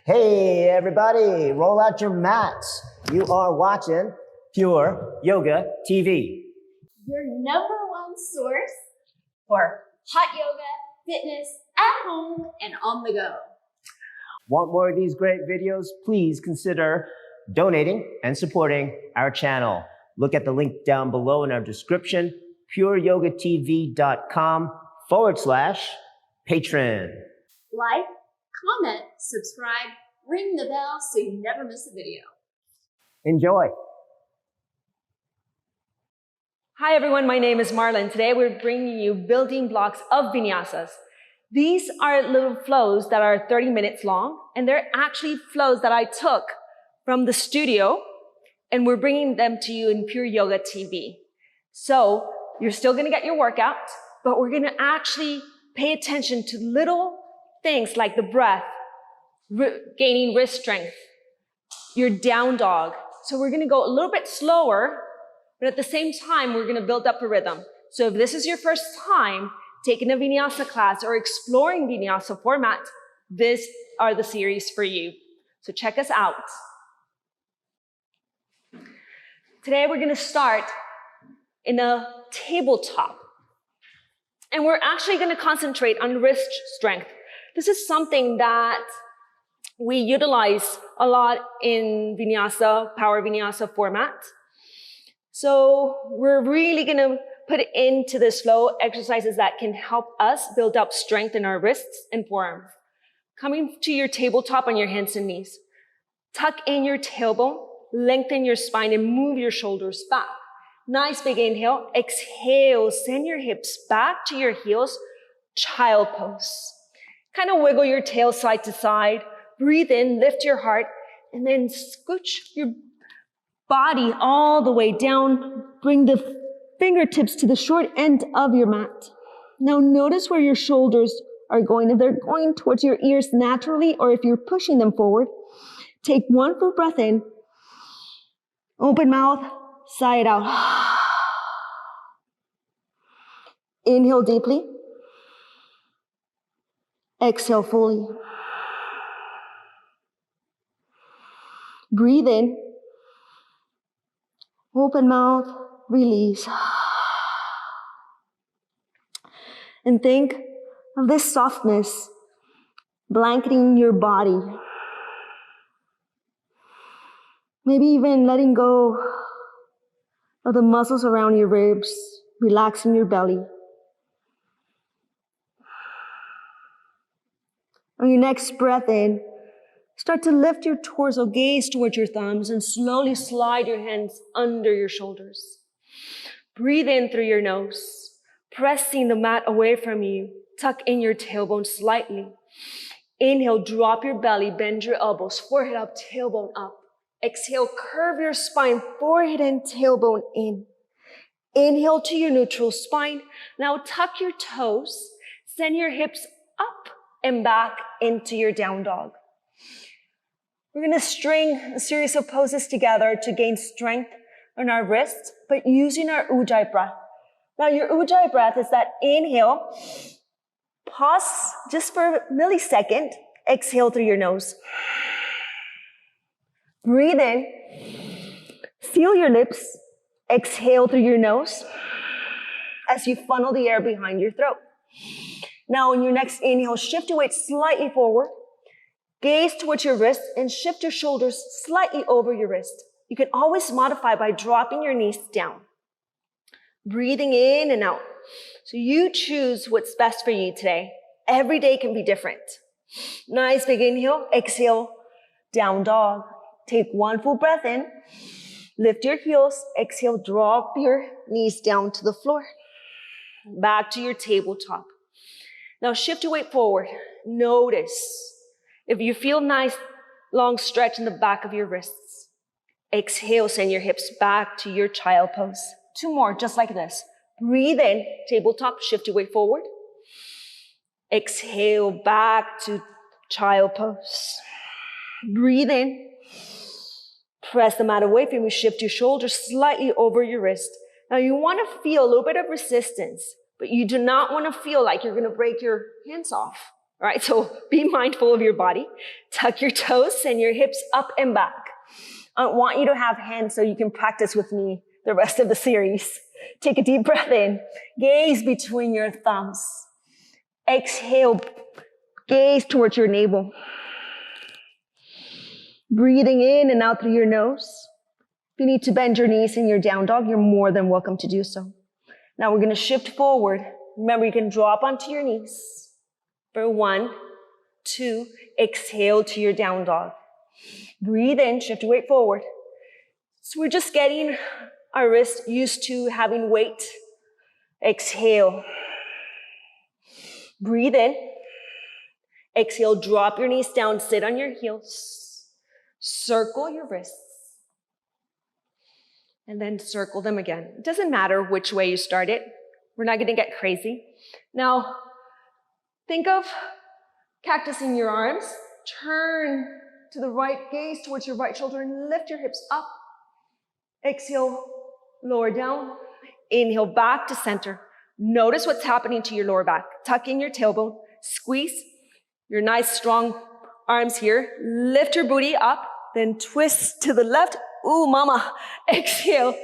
Hey everybody, roll out your mats. You are watching Pure Yoga TV. Your #1 source for hot yoga, fitness, at home and on the go. Want more of these great videos? Please consider donating and supporting our channel. Look at the link down below in our description, pureyogatv.com/patron. Like, comment, subscribe, ring the bell so you never miss a video. Enjoy. Hi everyone, my name is Marla and today we're bringing you building blocks of vinyasas. These are little flows that are 30 minutes long and they're actually flows that I took from the studio and we're bringing them to you in Pure Yoga TV. So you're still going to get your workout, but we're going to actually pay attention to little things like the breath, gaining wrist strength, your down dog. So we're going to go a little bit slower, but at the same time, we're going to build up a rhythm. So if this is your first time taking a vinyasa class or exploring vinyasa format, these are the series for you. So check us out. Today, we're going to start in a tabletop. And we're actually going to concentrate on wrist strength. This is something that we utilize a lot in vinyasa, power vinyasa format. So we're really going to put into this flow exercises that can help us build up strength in our wrists and forearms. Coming to your tabletop on your hands and knees. Tuck in your tailbone, lengthen your spine, and move your shoulders back. Nice big inhale. Exhale, send your hips back to your heels. Child pose. Kind of wiggle your tail side to side. Breathe in, lift your heart, and then scooch your body all the way down. Bring the fingertips to the short end of your mat. Now notice where your shoulders are going. If they're going towards your ears naturally, or if you're pushing them forward, take one full breath in. Open mouth, sigh it out. Inhale deeply. Exhale fully. Breathe in. Open mouth, release. And think of this softness blanketing your body. Maybe even letting go of the muscles around your ribs, relaxing your belly. On your next breath in, start to lift your torso, gaze towards your thumbs, and slowly slide your hands under your shoulders. Breathe in through your nose, pressing the mat away from you. Tuck in your tailbone slightly. Inhale, drop your belly, bend your elbows, forehead up, tailbone up. Exhale, curve your spine, forehead and tailbone in. Inhale to your neutral spine. Now tuck your toes, send your hips up and back into your down dog. We're going to string a series of poses together to gain strength on our wrists, but using our Ujjai Breath. Now your Ujjai Breath is that inhale, pause just for a millisecond, exhale through your nose. Breathe in, seal your lips, exhale through your nose as you funnel the air behind your throat. Now on your next inhale, shift your weight slightly forward. Gaze towards your wrist and shift your shoulders slightly over your wrist. You can always modify by dropping your knees down. Breathing in and out. So you choose what's best for you today. Every day can be different. Nice big inhale, exhale, down dog. Take one full breath in. Lift your heels, exhale, drop your knees down to the floor. Back to your tabletop. Now shift your weight forward. Notice if you feel nice, long stretch in the back of your wrists. Exhale, send your hips back to your child pose. 2 more, just like this. Breathe in, tabletop, shift your weight forward. Exhale, back to child pose. Breathe in. Press the mat away from you, shift your shoulders slightly over your wrist. Now you want to feel a little bit of resistance, but you do not want to feel like you're going to break your hands off All right, so be mindful of your body. Tuck your toes, send your hips up and back. I want you to have hands so you can practice with me the rest of the series. Take a deep breath in. Gaze between your thumbs. Exhale. Gaze towards your navel. Breathing in and out through your nose. If you need to bend your knees in your down dog, you're more than welcome to do so. Now we're going to shift forward. Remember, you can drop onto your knees. For 1, 2, exhale to your down dog. Breathe in, shift your weight forward. So we're just getting our wrist used to having weight. Exhale. Breathe in. Exhale, drop your knees down, sit on your heels. Circle your wrists. And then circle them again. It doesn't matter which way you start it. We're not going to get crazy. Now, think of cactusing your arms. Turn to the right, gaze towards your right shoulder and lift your hips up. Exhale, lower down. Inhale, back to center. Notice what's happening to your lower back. Tuck in your tailbone. Squeeze your nice strong arms here. Lift your booty up, then twist to the left. Ooh, mama. Exhale.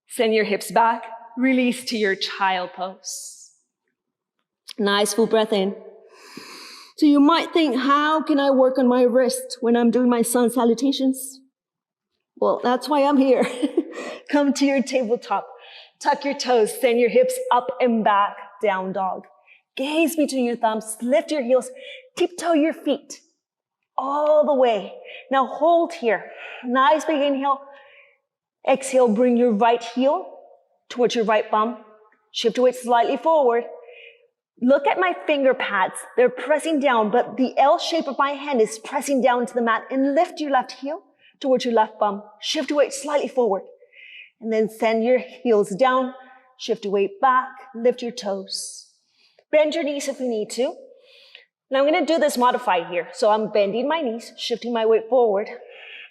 Send your hips back. Release to your child pose. Nice full breath in. So you might think, how can I work on my wrist when I'm doing my sun salutations? Well, that's why I'm here. Come to your tabletop. Tuck your toes. Send your hips up and back. Down dog. Gaze between your thumbs. Lift your heels. Tiptoe your feet all the way. Now hold here. Nice big inhale. Exhale, bring your right heel towards your right bum. Shift your weight slightly forward. Look at my finger pads. They're pressing down, but the L shape of my hand is pressing down to the mat. And lift your left heel towards your left bum. Shift your weight slightly forward. And then send your heels down. Shift your weight back. Lift your toes. Bend your knees if you need to. And I'm going to do this modified here. So I'm bending my knees, shifting my weight forward,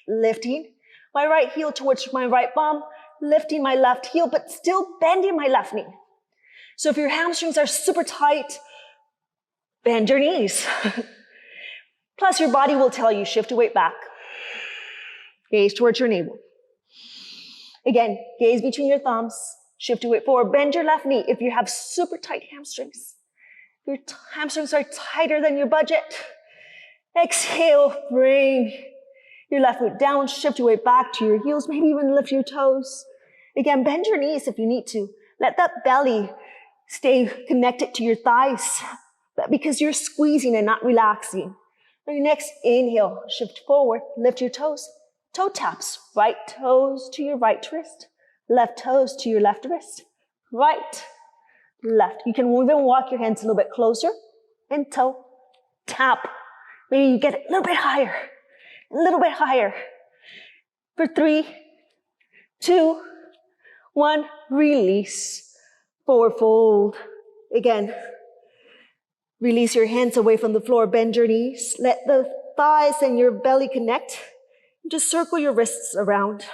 lifting my right heel towards my right bum, lifting my left heel, but still bending my left knee. So if your hamstrings are super tight, bend your knees. Plus your body will tell you, shift your weight back. Gaze towards your navel. Again, gaze between your thumbs, shift your weight forward, bend your left knee if you have super tight hamstrings. Your hamstrings are tighter than your budget. Exhale, bring your left foot down, shift your weight back to your heels, maybe even lift your toes. Again, bend your knees if you need to. Let that belly stay connected to your thighs, but because you're squeezing and not relaxing. Now your next inhale, shift forward, lift your toes. Toe taps, right toes to your right wrist, left toes to your left wrist, right, left. You can even walk your hands a little bit closer and toe tap. Maybe you get a little bit higher, a little bit higher. For 3, 2, 1, release. Forward fold. Again, release your hands away from the floor, bend your knees. Let the thighs and your belly connect. Just circle your wrists around.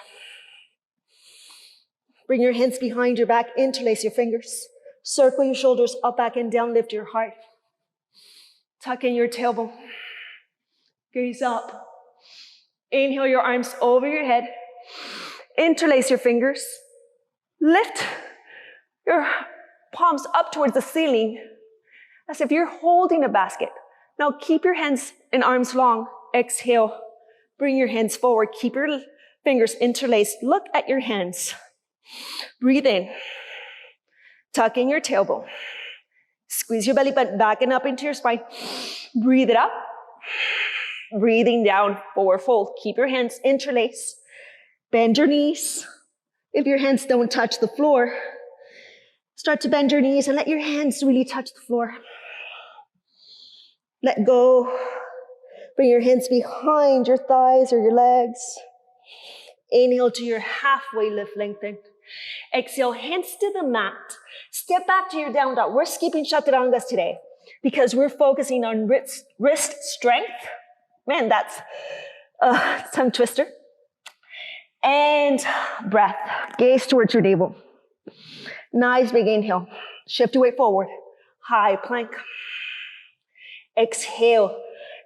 Bring your hands behind your back, interlace your fingers. Circle your shoulders up, back, and down. Lift your heart. Tuck in your tailbone. Gaze up. Inhale your arms over your head. Interlace your fingers. Lift your palms up towards the ceiling as if you're holding a basket. Now keep your hands and arms long. Exhale. Bring your hands forward. Keep your fingers interlaced. Look at your hands. Breathe in. Tuck in your tailbone. Squeeze your belly button back and up into your spine. Breathe it up. Breathing down, forward fold. Keep your hands interlaced. Bend your knees. If your hands don't touch the floor, start to bend your knees and let your hands really touch the floor. Let go. Bring your hands behind your thighs or your legs. Inhale to your halfway lift, lengthen. Exhale, hands to the mat. Step back to your down dog. We're skipping chaturangas today because we're focusing on wrist strength. Man, that's a tongue twister. And breath. Gaze towards your navel. Nice big inhale. Shift your weight forward. High plank. Exhale,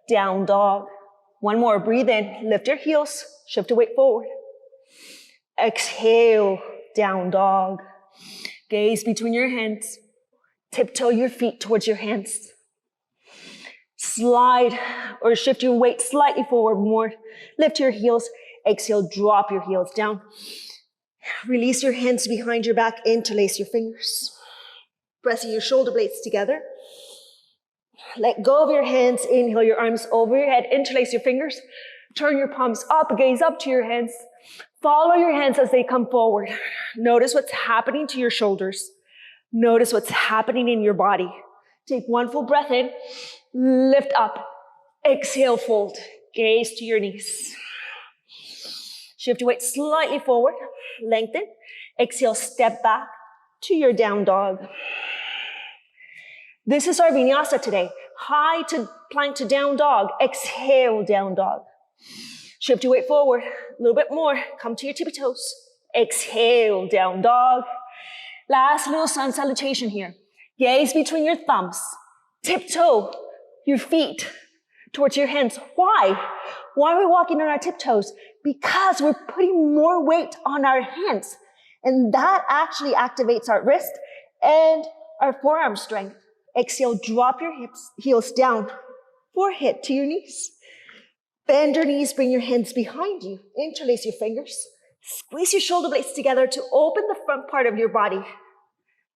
down dog. One more, breathe in, lift your heels, shift your weight forward. Exhale, down dog. Gaze between your hands. Tiptoe your feet towards your hands. Slide or shift your weight slightly forward more. Lift your heels. Exhale, drop your heels down. Release your hands behind your back, interlace your fingers. Pressing your shoulder blades together. Let go of your hands. Inhale your arms over your head, interlace your fingers. Turn your palms up, gaze up to your hands. Follow your hands as they come forward. Notice what's happening to your shoulders. Notice what's happening in your body. Take one full breath in, lift up, exhale, fold, gaze to your knees. Shift your weight slightly forward, lengthen, exhale, step back to your down dog. This is our vinyasa today. High to plank to down dog, exhale, down dog. Shift your weight forward, a little bit more, come to your tippy toes. Exhale, down dog. Last little sun salutation here. Gaze between your thumbs. Tiptoe your feet towards your hands. Why? Why are we walking on our tiptoes? Because we're putting more weight on our hands. And that actually activates our wrist and our forearm strength. Exhale, drop your heels down. Forehead to your knees. Bend your knees, bring your hands behind you. Interlace your fingers. Squeeze your shoulder blades together to open the front part of your body.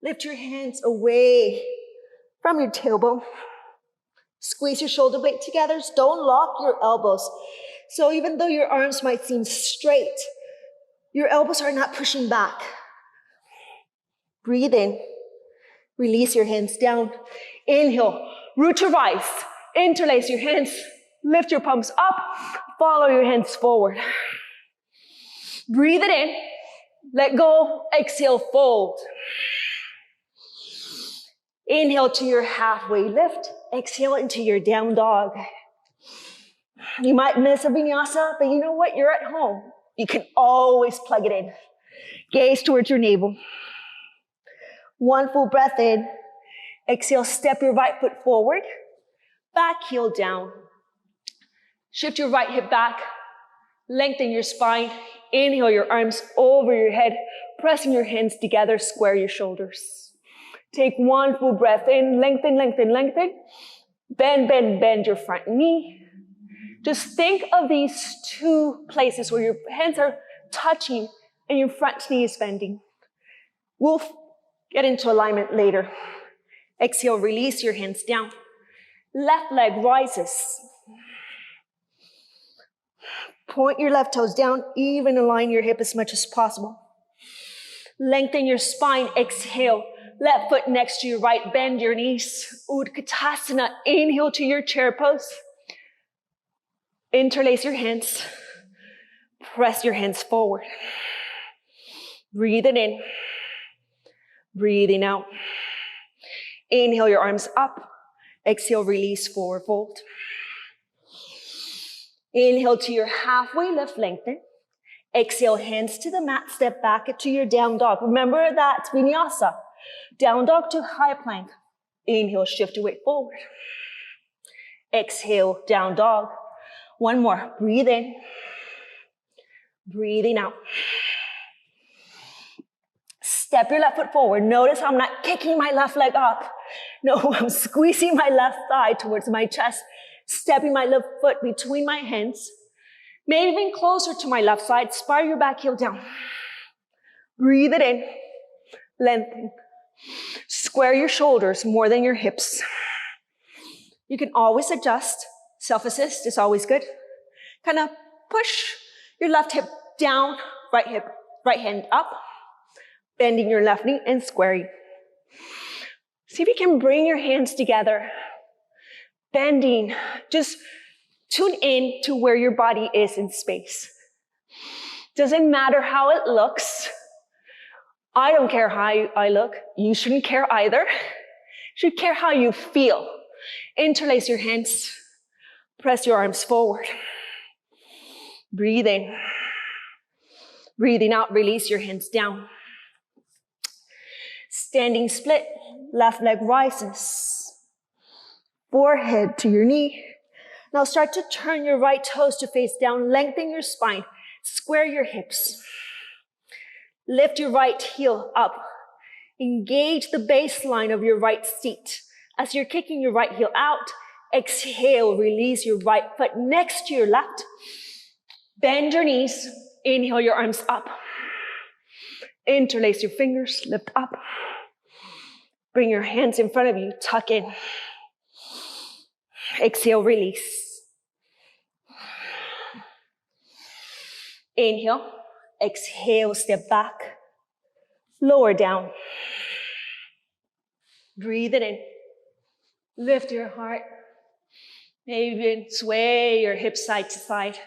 Lift your hands away from your tailbone. Squeeze your shoulder blade together. Don't lock your elbows. So even though your arms might seem straight, your elbows are not pushing back. Breathe in. Release your hands down. Inhale, root to rise. Interlace your hands. Lift your palms up. Follow your hands forward. Breathe it in. Let go. Exhale, fold. Inhale to your halfway lift. Exhale into your down dog. You might miss a vinyasa, but you know what? You're at home. You can always plug it in. Gaze towards your navel. One full breath in. Exhale, step your right foot forward. Back heel down. Shift your right hip back. Lengthen your spine. Inhale your arms over your head. Pressing your hands together, square your shoulders. Take one full breath in. Lengthen, lengthen, lengthen. Bend, bend, bend your front knee. Just think of these two places where your hands are touching and your front knee is bending. We'll get into alignment later. Exhale, release your hands down. Left leg rises. Point your left toes down, even align your hip as much as possible. Lengthen your spine, exhale. Left foot next to your right, bend your knees. Utkatasana, inhale to your chair pose. Interlace your hands. Press your hands forward. Breathe it in. Breathing out. Inhale your arms up. Exhale, release, forward fold. Inhale to your halfway lift, lengthen. Exhale, hands to the mat, step back to your down dog. Remember that vinyasa. Down dog to high plank. Inhale, shift your weight forward. Exhale, down dog. One more, breathe in. Breathing out. Step your left foot forward. Notice I'm not kicking my left leg up. No, I'm squeezing my left thigh towards my chest. Stepping my left foot between my hands. Maybe even closer to my left side. Spiral your back heel down. Breathe it in. Lengthen. Square your shoulders more than your hips. You can always adjust. Self-assist is always good. Kind of push your left hip down, right hand up. Bending your left knee and squaring. See if you can bring your hands together. Bending. Just tune in to where your body is in space. Doesn't matter how it looks. I don't care how I look. You shouldn't care either. You should care how you feel. Interlace your hands. Press your arms forward. Breathe in. Breathing out, release your hands down. Standing split, left leg rises. Forehead to your knee. Now start to turn your right toes to face down, lengthen your spine, square your hips. Lift your right heel up. Engage the baseline of your right seat. As you're kicking your right heel out, exhale, release your right foot next to your left. Bend your knees, inhale your arms up. Interlace your fingers, lift up. Bring your hands in front of you, tuck in. Exhale, release. Inhale, exhale, step back. Lower down. Breathe it in. Lift your heart. Maybe even sway your hips side to side.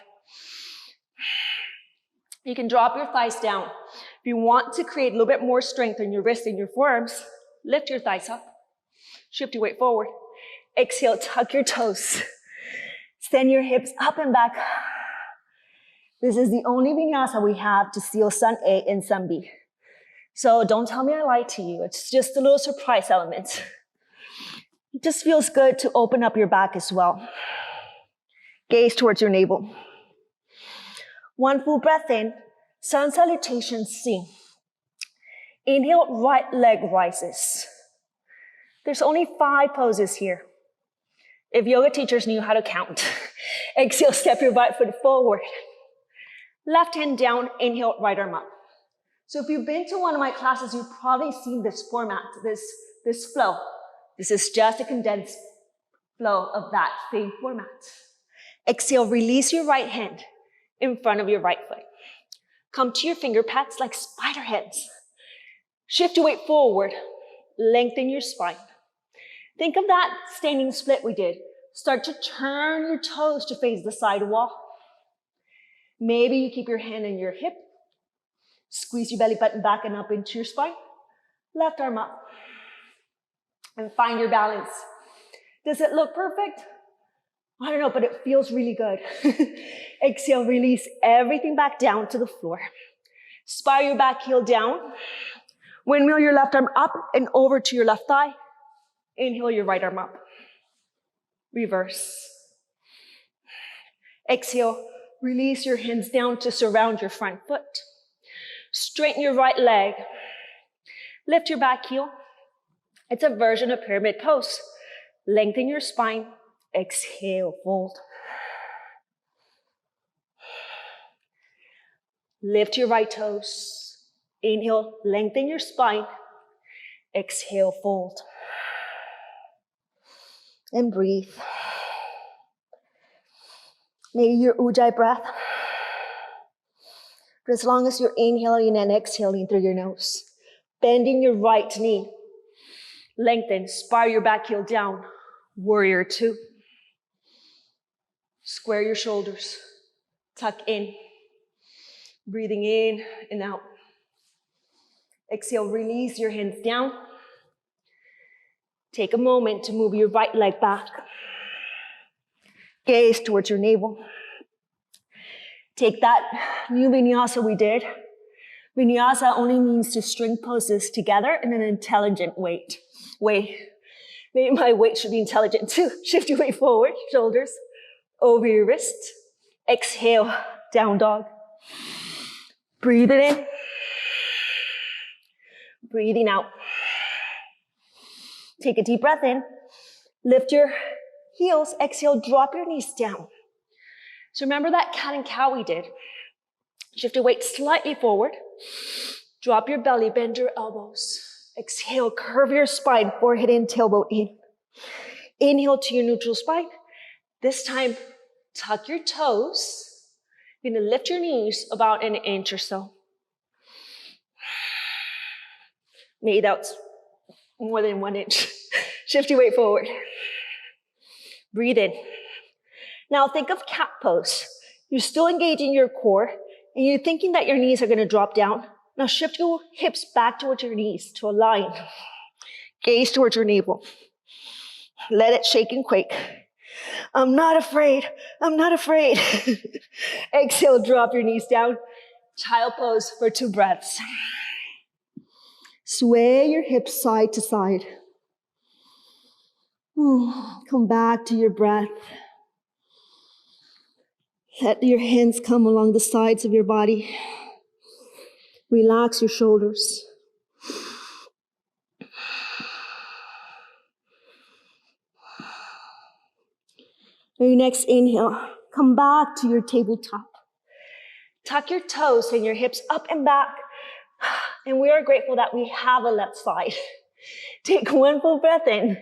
You can drop your thighs down. If you want to create a little bit more strength in your wrists and your forearms, lift your thighs up. Shift your weight forward. Exhale, tuck your toes. Send your hips up and back. This is the only vinyasa we have to seal Sun A and Sun B. So don't tell me I lied to you. It's just a little surprise element. It just feels good to open up your back as well. Gaze towards your navel. One full breath in, Sun Salutations C. Inhale, right leg rises. There's only 5 poses here. If yoga teachers knew how to count. Exhale, step your right foot forward. Left hand down, inhale, right arm up. So if you've been to one of my classes, you've probably seen this format, this flow. This is just a condensed flow of that same format. Exhale, release your right hand in front of your right foot. Come to your finger pads like spider heads. Shift your weight forward. Lengthen your spine. Think of that standing split we did. Start to turn your toes to face the side wall. Maybe you keep your hand in your hip. Squeeze your belly button back and up into your spine. Left arm up. And find your balance. Does it look perfect? I don't know, but it feels really good. Exhale, release everything back down to the floor. Spiral your back heel down. Windmill your left arm up and over to your left thigh. Inhale your right arm up. Reverse. Exhale, release your hands down to surround your front foot. Straighten your right leg. Lift your back heel. It's a version of pyramid pose. Lengthen your spine. Exhale, fold. Lift your right toes. Inhale, lengthen your spine. Exhale, fold. And breathe. Maybe your Ujjai breath. But as long as you're inhaling and exhaling through your nose. Bending your right knee. Lengthen, spiral your back heel down. Warrior 2. Square your shoulders. Tuck in. Breathing in and out. Exhale, release your hands down. Take a moment to move your right leg back. Gaze towards your navel. Take that new vinyasa we did. Vinyasa only means to string poses together in an intelligent way. Maybe my weight should be intelligent too. Shift your weight forward, shoulders over your wrist. Exhale, down dog. Breathe it in. Breathing out. Take a deep breath in. Lift your heels. Exhale, drop your knees down. So remember that cat and cow we did. Shift your weight slightly forward. Drop your belly, bend your elbows. Exhale, curve your spine, forehead in, tailbone in. Inhale to your neutral spine. This time, tuck your toes. You're gonna lift your knees about an inch or so. Maybe that's more than 1 inch. Shift your weight forward. Breathe in. Now think of cat pose. You're still engaging your core, and you're thinking that your knees are gonna drop down. Now shift your hips back towards your knees to align. Gaze towards your navel. Let it shake and quake. I'm not afraid. I'm not afraid. Exhale, drop your knees down. Child pose for 2 breaths. Sway your hips side to side. Come back to your breath. Let your hands come along the sides of your body. Relax your shoulders. On your next inhale, come back to your tabletop. Tuck your toes and your hips up and back. And we are grateful that we have a left side. Take one full breath in.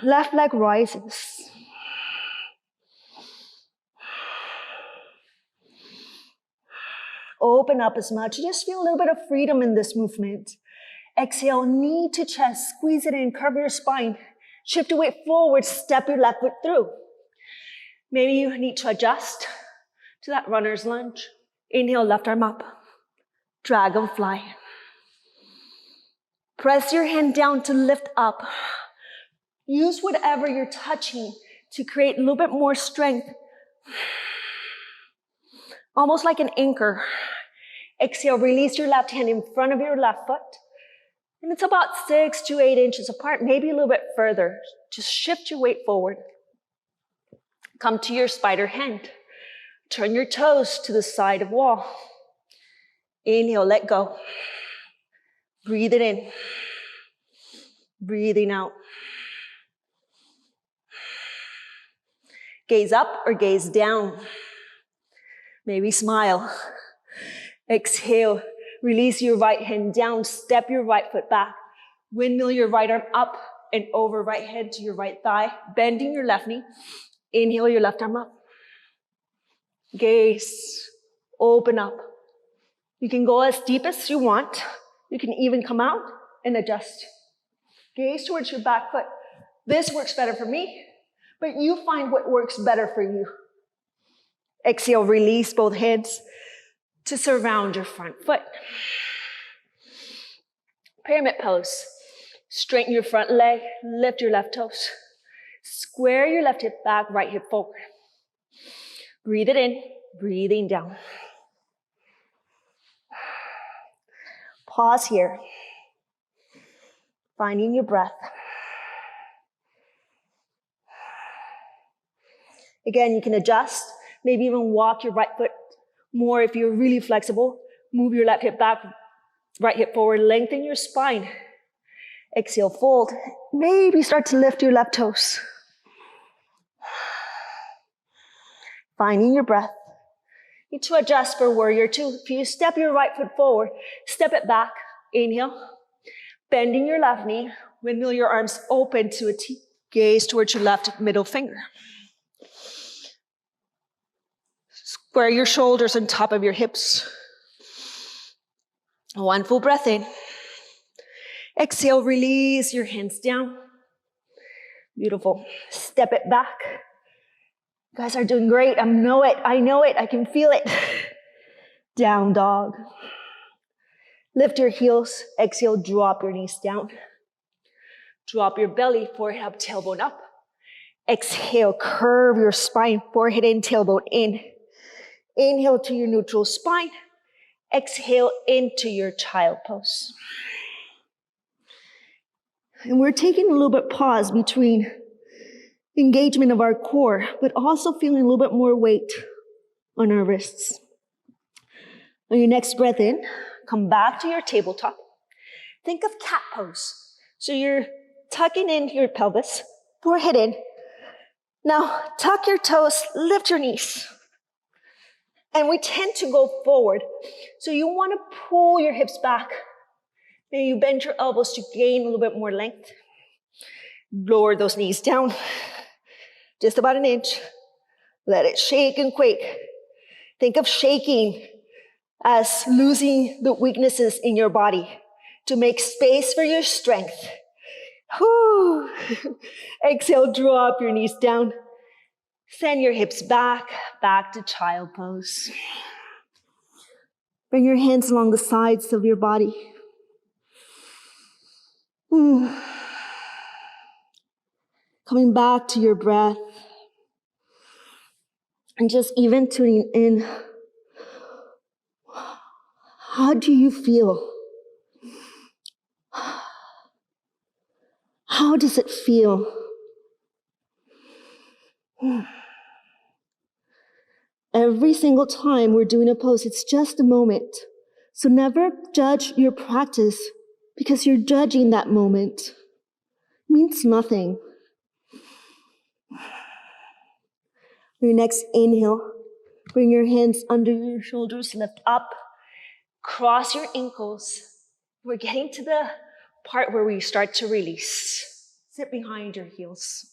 Left leg rises. Open up as much. Just feel a little bit of freedom in this movement. Exhale, knee to chest. Squeeze it in, curve your spine. Shift your weight forward, step your left foot through. Maybe you need to adjust to that runner's lunge. Inhale, left arm up. Dragonfly. Press your hand down to lift up. Use whatever you're touching to create a little bit more strength. Almost like an anchor. Exhale, release your left hand in front of your left foot. And it's about 6 to 8 inches apart, maybe a little bit further. Just shift your weight forward. Come to your spider hand. Turn your toes to the side of wall. Inhale, let go. Breathe it in. Breathing out. Gaze up or gaze down. Maybe smile. Exhale. Release your right hand down. Step your right foot back. Windmill your right arm up and over, right head to your right thigh. Bending your left knee. Inhale your left arm up. Gaze. Open up. You can go as deep as you want. You can even come out and adjust. Gaze towards your back foot. This works better for me, but you find what works better for you. Exhale, release both hands to surround your front foot. Pyramid pose. Straighten your front leg, lift your left toes. Square your left hip back, right hip forward. Breathe it in, breathing down. Pause here. Finding your breath. Again, you can adjust, maybe even walk your right foot more if you're really flexible. Move your left hip back, right hip forward, lengthen your spine. Exhale, fold. Maybe start to lift your left toes. Finding your breath. You need to adjust for warrior two. If you step your right foot forward, step it back. Inhale. Bending your left knee. Windmill your arms open to a T. Gaze towards your left middle finger. Square your shoulders on top of your hips. One full breath in. Exhale, release your hands down. Beautiful. Step it back. You guys are doing great. I know it. I can feel it. Down dog. Lift your heels. Exhale, drop your knees down. Drop your belly, forehead up, tailbone up. Exhale, curve your spine, forehead in, tailbone in. Inhale to your neutral spine. Exhale into your child pose. And we're taking a little bit pause between engagement of our core, but also feeling a little bit more weight on our wrists. On your next breath in, come back to your tabletop. Think of cat pose. So you're tucking in your pelvis, forehead in. Now tuck your toes, lift your knees. And we tend to go forward. So you want to pull your hips back. Maybe you bend your elbows to gain a little bit more length. Lower those knees down. Just about an inch. Let it shake and quake. Think of shaking as losing the weaknesses in your body to make space for your strength. Whew. Exhale, drop your knees down. Send your hips back to child pose. Bring your hands along the sides of your body. Coming back to your breath. And just even tuning in. How do you feel? How does it feel? Every single time we're doing a pose, it's just a moment. So never judge your practice because you're judging that moment. It means nothing. Your next inhale, bring your hands under your shoulders, lift up, cross your ankles. We're getting to the part where we start to release. Sit behind your heels.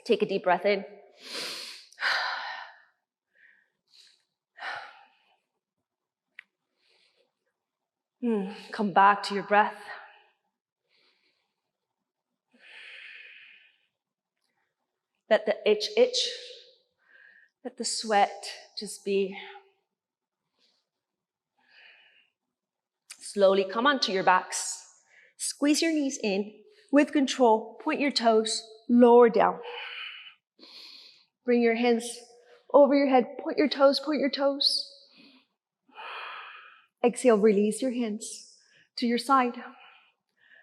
Take a deep breath in. Come back to your breath. Let the itch. Let the sweat just be. Slowly come onto your backs. Squeeze your knees in. With control, point your toes, lower down. Bring your hands over your head. Point your toes, point your toes. Exhale, release your hands to your side.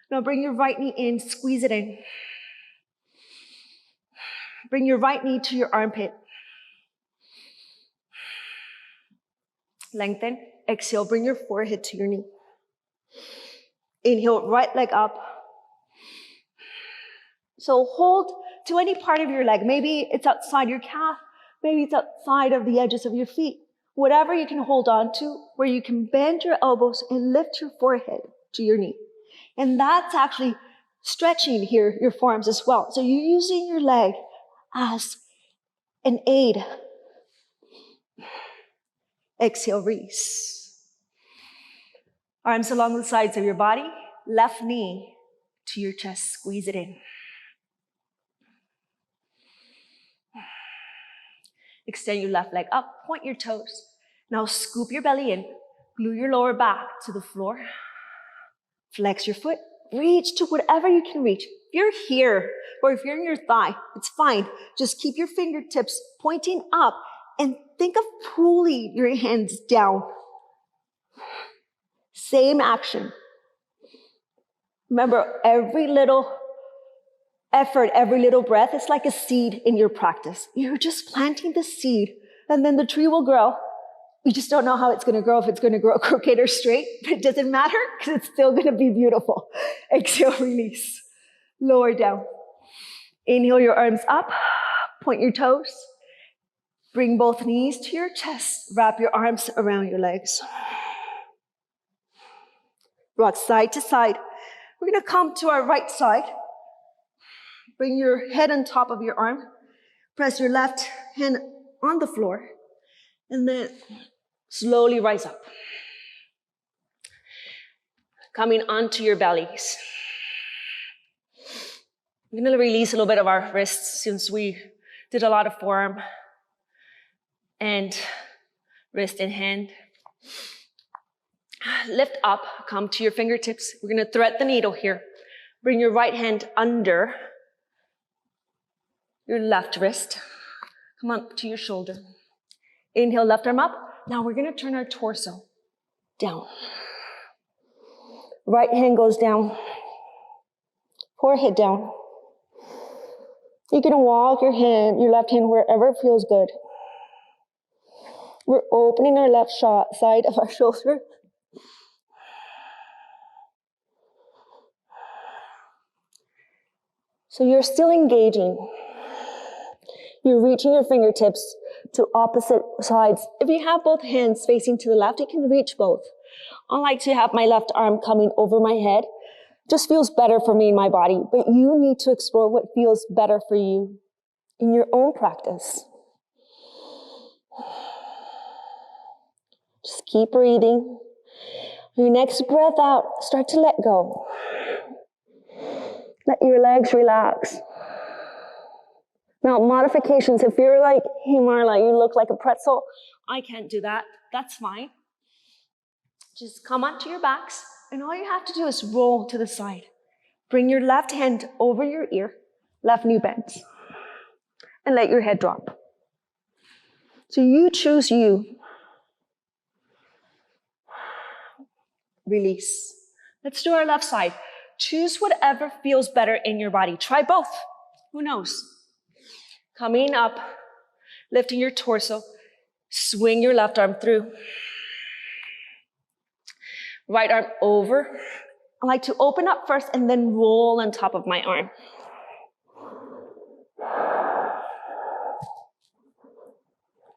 Now bring your right knee in, squeeze it in. Bring your right knee to your armpit. Lengthen. Exhale, bring your forehead to your knee. Inhale, right leg up. So hold to any part of your leg. Maybe it's outside your calf. Maybe it's outside of the edges of your feet. Whatever you can hold on to, where you can bend your elbows and lift your forehead to your knee. And that's actually stretching here, your forearms as well. So you're using your leg as an aid. Exhale, release. Arms along the sides of your body. Left knee to your chest. Squeeze it in. Extend your left leg up. Point your toes. Now scoop your belly in. Glue your lower back to the floor. Flex your foot. Reach to whatever you can reach. If you're here or if you're in your thigh, it's fine. Just keep your fingertips pointing up and think of pulling your hands down. Same action. Remember, every little effort, every little breath, it's like a seed in your practice. You're just planting the seed and then the tree will grow. We just don't know how it's going to grow, if it's going to grow crooked or straight, but it doesn't matter because it's still going to be beautiful. Exhale, release. Lower down. Inhale your arms up. Point your toes. Bring both knees to your chest. Wrap your arms around your legs. Rock side to side. We're going to come to our right side. Bring your head on top of your arm. Press your left hand on the floor. And then slowly rise up. Coming onto your bellies. We're going to release a little bit of our wrists since we did a lot of forearm and wrist and hand. Lift up, come to your fingertips. We're going to thread the needle here. Bring your right hand under your left wrist. Come up to your shoulder. Inhale, left arm up. Now we're going to turn our torso down. Right hand goes down. Forehead down. You're going to walk your left hand wherever feels good. We're opening our left side of our shoulder. So you're still engaging. You're reaching your fingertips to opposite sides. If you have both hands facing to the left, you can reach both. I like to have my left arm coming over my head. Just feels better for me in my body, but you need to explore what feels better for you in your own practice. Just keep breathing. Your next breath out, start to let go. Let your legs relax. Now, modifications, if you're like, hey Marla, you look like a pretzel, I can't do that. That's fine. Just come onto your backs, and all you have to do is roll to the side. Bring your left hand over your ear, left knee bends, and let your head drop. So you choose you. Release. Let's do our left side. Choose whatever feels better in your body. Try both. Who knows? Coming up, lifting your torso. Swing your left arm through. Right arm over. I like to open up first and then roll on top of my arm.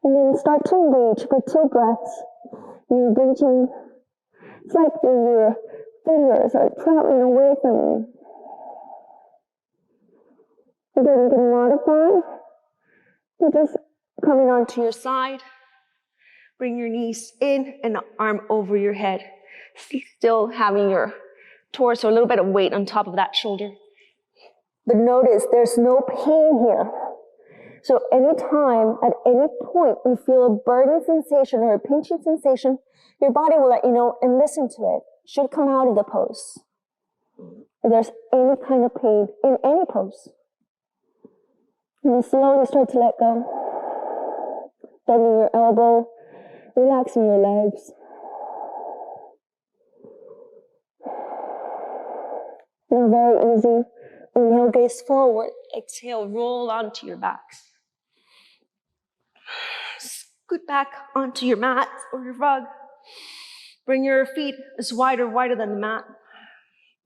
And then start to reach for 2 breaths. You're reaching, it's like your fingers are traveling away from you. Again, you can modify. You're just coming onto your side. Bring your knees in and the arm over your head. Still having your torso, a little bit of weight on top of that shoulder. But notice there's no pain here. So anytime, at any point, you feel a burning sensation or a pinching sensation, your body will let you know and listen to it. It should come out of the pose. If there's any kind of pain in any pose. And then slowly start to let go. Bending your elbow, relaxing your legs. Now very easy. Inhale, gaze forward. Exhale, roll onto your backs. Scoot back onto your mat or your rug. Bring your feet as wider than the mat.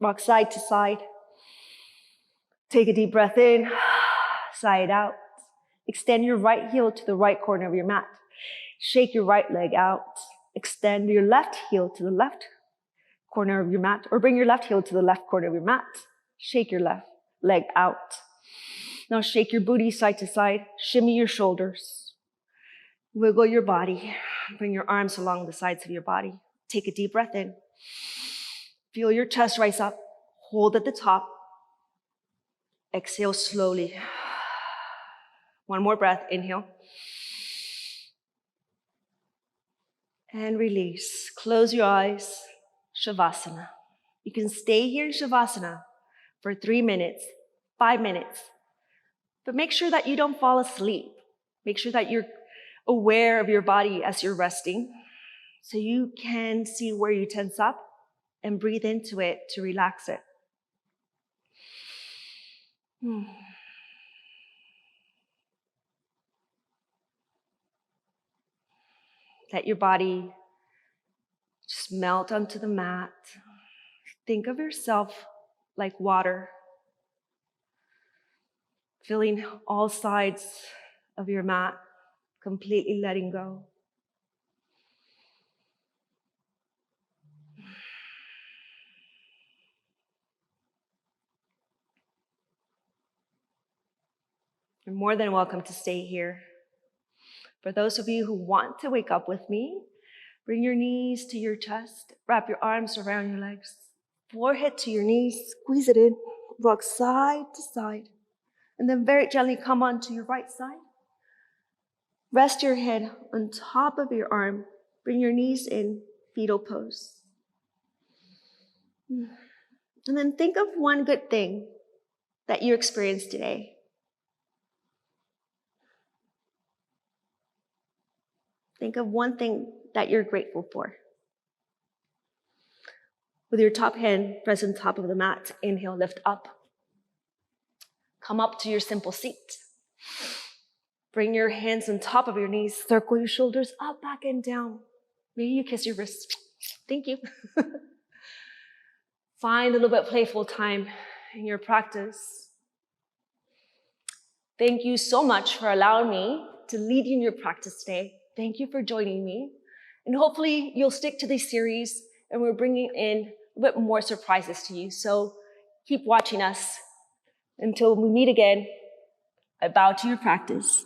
Rock side to side. Take a deep breath in, sigh it out. Extend your right heel to the right corner of your mat. Shake your right leg out. Extend your left heel to the left corner of your mat, or bring your left heel to the left corner of your mat. Shake your left leg out. Now shake your booty side to side. Shimmy your shoulders. Wiggle your body. Bring your arms along the sides of your body. Take a deep breath in. Feel your chest rise up. Hold at the top. Exhale slowly. One more breath. Inhale. And release. Close your eyes. Savasana. You can stay here in Savasana for 3 minutes, 5 minutes. But make sure that you don't fall asleep. Make sure that you're aware of your body as you're resting, so you can see where you tense up and breathe into it to relax it. Let your body just melt onto the mat. Think of yourself like water, filling all sides of your mat, completely letting go. You're more than welcome to stay here. For those of you who want to wake up with me, bring your knees to your chest, wrap your arms around your legs, forehead to your knees, squeeze it in, rock side to side, and then very gently come onto your right side. Rest your head on top of your arm, bring your knees in, fetal pose. And then think of one good thing that you experienced today. Think of one thing that you're grateful for. With your top hand pressed on top of the mat, inhale, lift up. Come up to your simple seat. Bring your hands on top of your knees, circle your shoulders up, back, and down. Maybe you kiss your wrists. Thank you. Find a little bit of playful time in your practice. Thank you so much for allowing me to lead you in your practice today. Thank you for joining me. And hopefully you'll stick to this series and we're bringing in a bit more surprises to you. So keep watching us. Until we meet again, I bow to your practice.